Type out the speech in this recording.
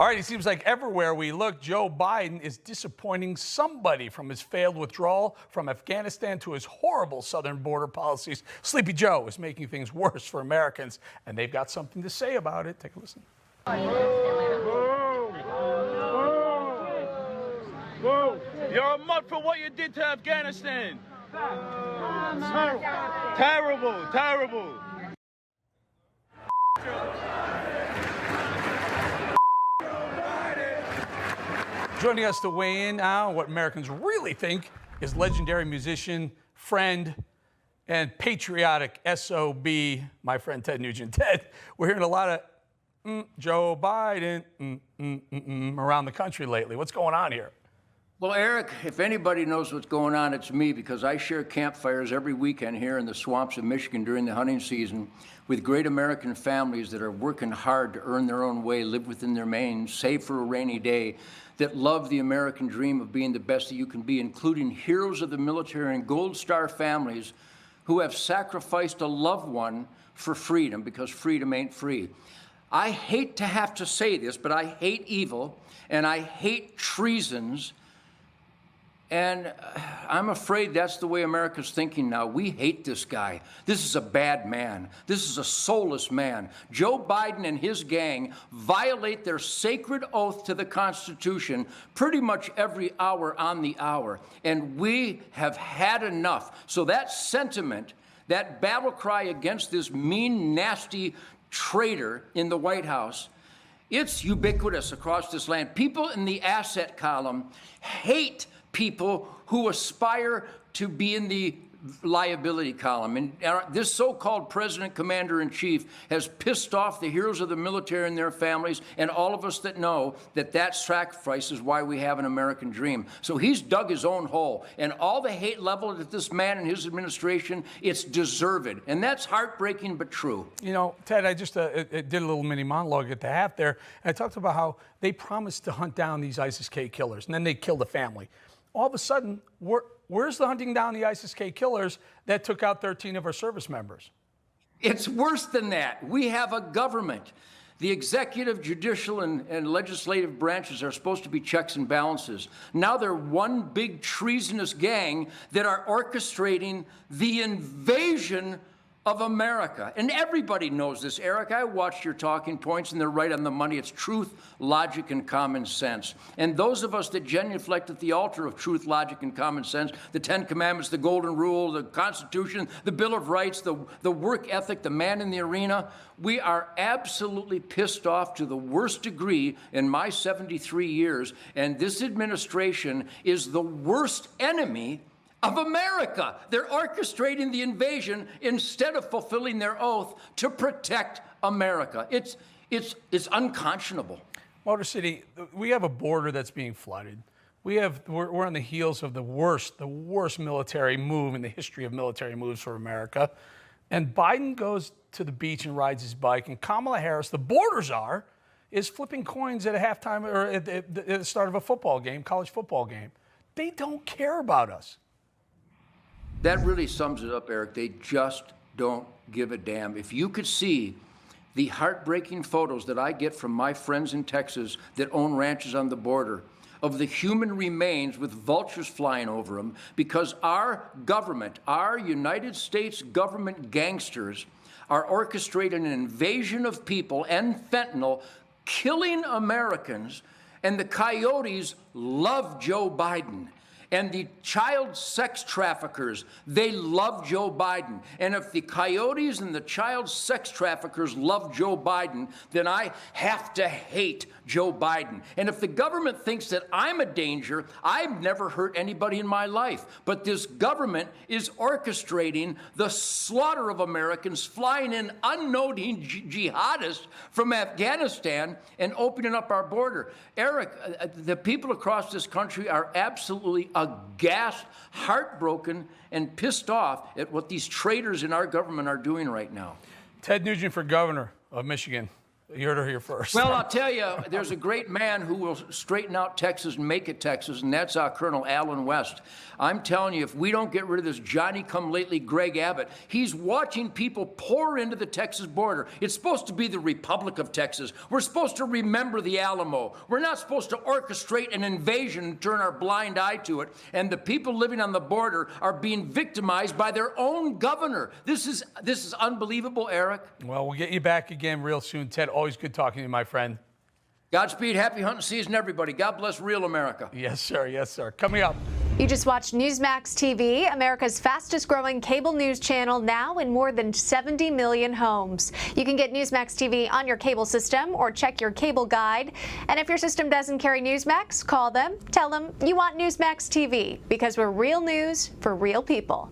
All right, it seems like everywhere we look, Joe Biden is disappointing somebody, from his failed withdrawal from Afghanistan to his horrible southern border policies. Sleepy Joe is making things worse for Americans, and they've got something to say about it. Take a listen. You're a mud for what you did to Afghanistan. Terrible, terrible. Joining us to weigh in now on what Americans really think is legendary musician, friend, and patriotic SOB, my friend Ted Nugent. Ted, we're hearing a lot of Joe Biden around the country lately. What's going on here? Well, Eric, if anybody knows what's going on, it's me, because I share campfires every weekend here in the swamps of Michigan during the hunting season with great American families that are working hard to earn their own way, live within their means, save for a rainy day, that love the American dream of being the best that you can be, including heroes of the military and Gold Star families who have sacrificed a loved one for freedom, because freedom ain't free. I hate to have to say this, but I hate evil and I hate treasons. And I'm afraid that's the way America's thinking now. We hate this guy. This is a bad man. This is a soulless man. Joe Biden and his gang violate their sacred oath to the Constitution pretty much every hour on the hour. And we have had enough. So that sentiment, that battle cry against this mean, nasty traitor in the White House, it's ubiquitous across this land. People in the asset column hate people who aspire to be in the liability column. And this so-called president commander-in-chief has pissed off the heroes of the military and their families, and all of us that know that that sacrifice is why we have an American dream. So he's dug his own hole, and all the hate leveled at this man and his administration, it's deserved. And that's heartbreaking but true. You know, Ted, I just did a little mini monologue at the half there, and I talked about how they promised to hunt down these ISIS-K killers, and then they killed the family. All of a sudden, where's the hunting down the ISIS-K killers that took out 13 of our service members? It's worse than that. We have a government. The executive, judicial, and legislative branches are supposed to be checks and balances. Now they're one big treasonous gang that are orchestrating the invasion of America. And everybody knows this, Eric. I watched your talking points, and they're right on the money. It's truth, logic, and common sense. And those of us that genuflect at the altar of truth, logic, and common sense, the Ten Commandments, the Golden Rule, the Constitution, the Bill of Rights, the work ethic, the man in the arena, we are absolutely pissed off to the worst degree in my 73 years. And this administration is the worst enemy of America. They're orchestrating the invasion instead of fulfilling their oath to protect America. It's unconscionable. Motor City, we have a border that's being flooded. We're on the heels of the worst military move in the history of military moves for America. And Biden goes to the beach and rides his bike, and Kamala Harris, the border czar, is flipping coins at a halftime or at the start of a football game, college football game. They don't care about us. That really sums it up, Eric. They just don't give a damn. If you could see the heartbreaking photos that I get from my friends in Texas that own ranches on the border of the human remains with vultures flying over them, because our government, our United States government gangsters are orchestrating an invasion of people and fentanyl, killing Americans, and the coyotes love Joe Biden. And the child sex traffickers, they love Joe Biden. And if the coyotes and the child sex traffickers love Joe Biden, then I have to hate Joe Biden. And if the government thinks that I'm a danger, I've never hurt anybody in my life. But this government is orchestrating the slaughter of Americans, flying in unknown jihadists from Afghanistan and opening up our border. Eric, the people across this country are absolutely aghast, heartbroken, and pissed off at what these traitors in our government are doing right now. Ted Nugent for governor of Michigan. You heard her here first. Well, I'll tell you, there's a great man who will straighten out Texas and make it Texas, and that's Colonel Alan West. I'm telling you, if we don't get rid of this Johnny-come-lately Greg Abbott, he's watching people pour into the Texas border. It's supposed to be the Republic of Texas. We're supposed to remember the Alamo. We're not supposed to orchestrate an invasion and turn our blind eye to it. And the people living on the border are being victimized by their own governor. This is unbelievable, Eric. Well, we'll get you back again real soon, Ted. Always good talking to you, my friend. Godspeed, happy hunting season, everybody. God bless real America. Yes, sir. Yes, sir. Coming up. You just watched Newsmax TV, America's fastest growing cable news channel, now in more than 70 million homes. You can get Newsmax TV on your cable system or check your cable guide. And if your system doesn't carry Newsmax, call them, tell them you want Newsmax TV, because we're real news for real people.